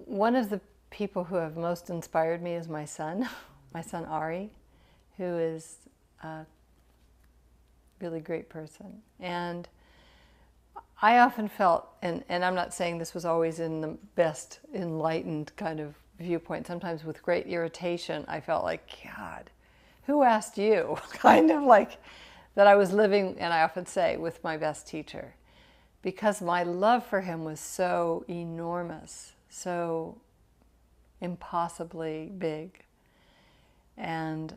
One of the people who have most inspired me is my son, my son Ari, who is a really great person. And I often felt, and I'm not saying this was always in the best enlightened kind of viewpoint, sometimes with great irritation, I felt like, God, who asked you? Kind of like that I was living, and I often say, with my best teacher. Because my love for him was so enormous, so impossibly big. And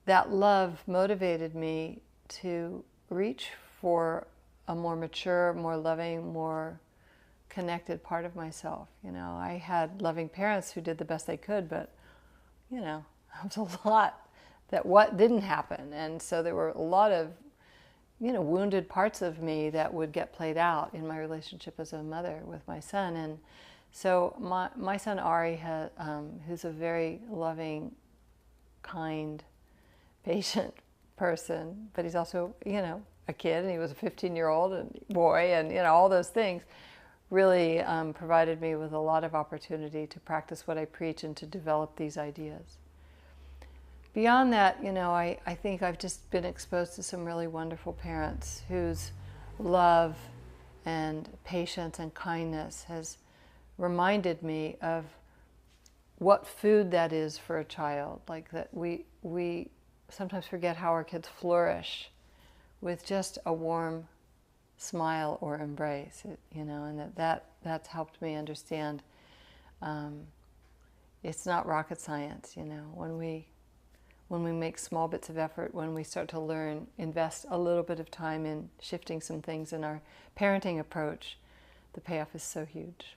that love motivated me to reach for a more mature, more loving, more connected part of myself. You know, I had loving parents who did the best they could, but, you know, there was a lot that what didn't happen. And so there were a lot of, you know, wounded parts of me that would get played out in my relationship as a mother with my son. And so my son Ari, who's a very loving, kind, patient person, but he's also, you know, a kid, and he was a 15-year-old and boy, and, you know, all those things really provided me with a lot of opportunity to practice what I preach and to develop these ideas. Beyond that, you know, I think I've just been exposed to some really wonderful parents whose love and patience and kindness has reminded me of what food that is for a child. Like that we sometimes forget how our kids flourish with just a warm smile or embrace, you know, and that's helped me understand it's not rocket science, you know. When we make small bits of effort, when we start to learn, invest a little bit of time in shifting some things in our parenting approach, the payoff is so huge.